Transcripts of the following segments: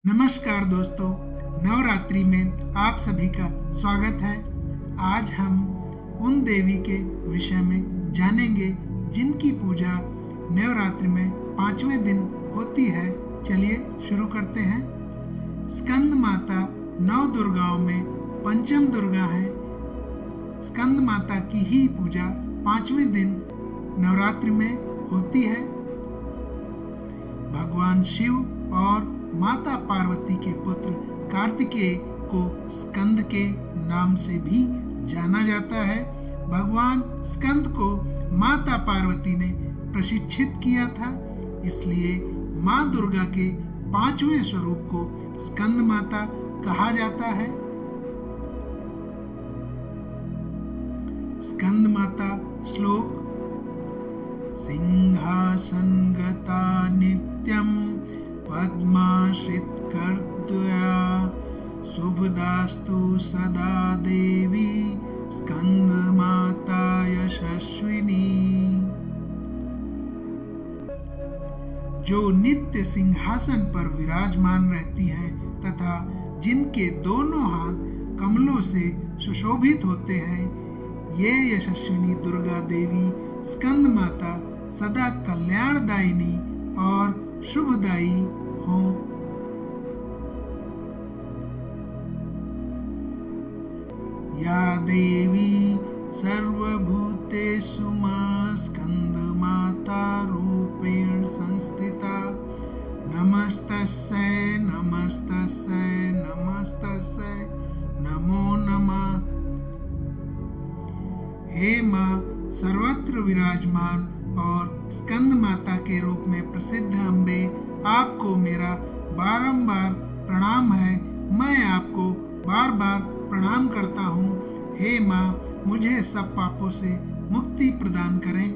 नमस्कार दोस्तों, नवरात्रि में आप सभी का स्वागत है। आज हम उन देवी के विषय में जानेंगे जिनकी पूजा नवरात्रि में 5वें दिन होती है। चलिए शुरू करते हैं। स्कंद माता नौ दुर्गाओं में पंचम दुर्गा है। स्कंद माता की ही पूजा 5वें दिन नवरात्रि में होती है। भगवान शिव और माता पार्वती के पुत्र कार्तिकेय को स्कंद के नाम से भी जाना जाता है। भगवान स्कंद को माता पार्वती ने प्रशिक्षित किया था, इसलिए माँ दुर्गा के 5वें स्वरूप को स्कंद माता कहा जाता है। स्कंद माता श्लोक: सिंहासन गता नित्यं पद्माश्रितकर्त्या शुभदास्तु सदा देवी स्कंद माता यशस्विनी। जो नित्य सिंहासन पर विराजमान रहती हैं तथा जिनके दोनों हाथ कमलों से सुशोभित होते हैं, ये यशस्विनी दुर्गा देवी स्कंद माता सदा कल्याणदायिनी और शुभदायी हो। या देवी सर्वभूतेषु मां स्कंद माता रूपेण संस्थिता नमस्तस्यै नमस्तस्यै नमस्तस्यै नमो नमः। हे माँ सर्वत्र विराजमान और स्कंद माता के रूप में प्रसिद्ध अम्बे, आपको मेरा बारंबार प्रणाम है। मैं आपको बार बार प्रणाम करता हूँ। हे माँ, मुझे सब पापों से मुक्ति प्रदान करें।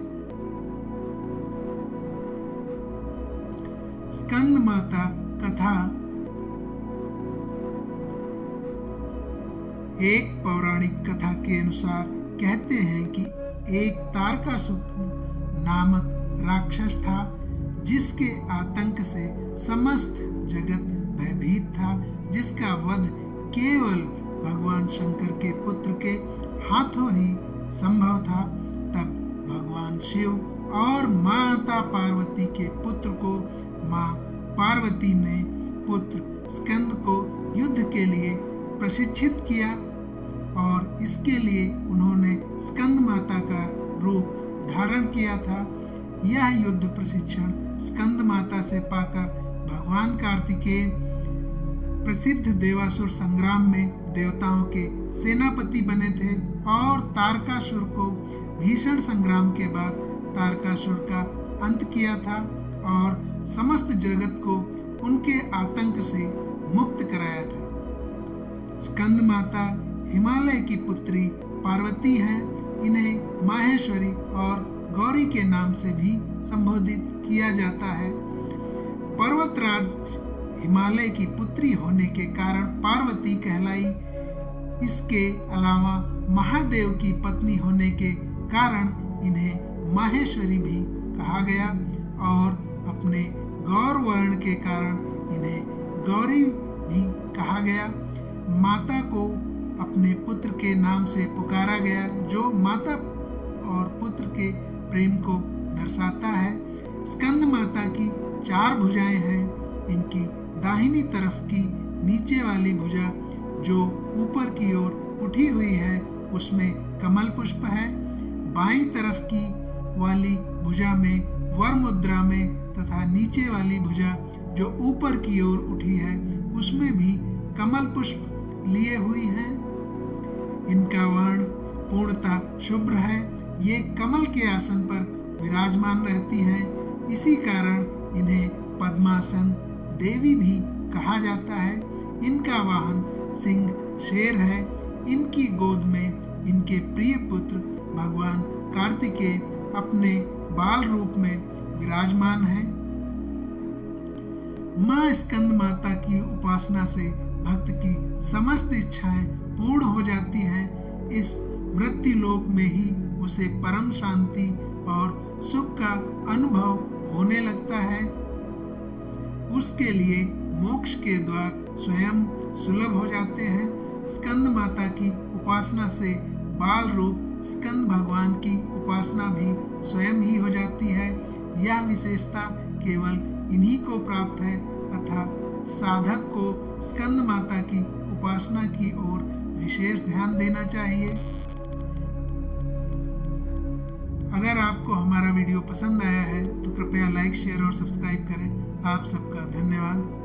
स्कंद माता कथा। एक पौराणिक कथा के अनुसार कहते हैं कि एक तारकासुर नामक राक्षस था, जिसके आतंक से समस्त जगत भयभीत था, जिसका वध केवल भगवान शंकर के पुत्र के हाथों ही संभव था। तब भगवान शिव और माता पार्वती के पुत्र को माँ पार्वती ने पुत्र स्कंद को युद्ध के लिए प्रशिक्षित किया और इसके लिए उन्होंने स्कंद माता का रूप धारण किया था। यह युद्ध प्रशिक्षण स्कंद माता से पाकर भगवान कार्तिकेय प्रसिद्ध देवासुर संग्राम में देवताओं के सेनापति बने थे और तारकासुर को भीषण संग्राम के बाद तारकासुर का अंत किया था और समस्त जगत को उनके आतंक से मुक्त कराया था। स्कंद माता हिमालय की पुत्री पार्वती हैं। इन्हें माहेश्वरी और गौरी के नाम से भी संबोधित किया जाता है। पर्वतराज हिमालय की पुत्री होने के कारण पार्वती कहलाई। इसके अलावा महादेव की पत्नी होने के कारण इन्हें माहेश्वरी भी कहा गया और अपने गौर वर्ण के कारण इन्हें गौरी भी कहा गया। माता को अपने पुत्र के नाम से पुकारा गया, जो माता और पुत्र के प्रेम को दर्शाता है। स्कंद माता की 4 भुजाएं हैं। इनकी दाहिनी तरफ की नीचे वाली भुजा जो ऊपर की ओर उठी हुई है, उसमें कमल पुष्प है। बाईं तरफ की वाली भुजा में वर मुद्रा में तथा नीचे वाली भुजा जो ऊपर की ओर उठी है, उसमें भी कमल पुष्प लिए हुई हैं। इनका वर्ण पूर्णतः शुभ्र है। ये कमल के आसन पर विराजमान रहती हैं। इसी कारण इन्हें पद्मासन देवी भी कहा जाता है। इनका वाहन सिंह शेर है। इनकी गोद में इनके प्रिय पुत्र भगवान कार्तिकेय अपने बाल रूप में विराजमान हैं। माँ स्कंद माता की उपासना से भक्त की समस्त इच्छाएं पूर्ण हो जाती हैं। इस मृत्यु लोक में ही उसे परम शांति और सुख का अनुभव होने लगता है। उसके लिए मोक्ष के द्वार स्वयं सुलभ हो जाते हैं। स्कंद माता की उपासना से बाल रूप स्कंद भगवान की उपासना भी स्वयं ही हो जाती है। यह विशेषता केवल इन्हीं को प्राप्त है, अतः साधक को स्कंद माता की उपासना की ओर विशेष ध्यान देना चाहिए। अगर आपको हमारा वीडियो पसंद आया है तो कृपया लाइक, शेयर और सब्सक्राइब करें। आप सबका धन्यवाद।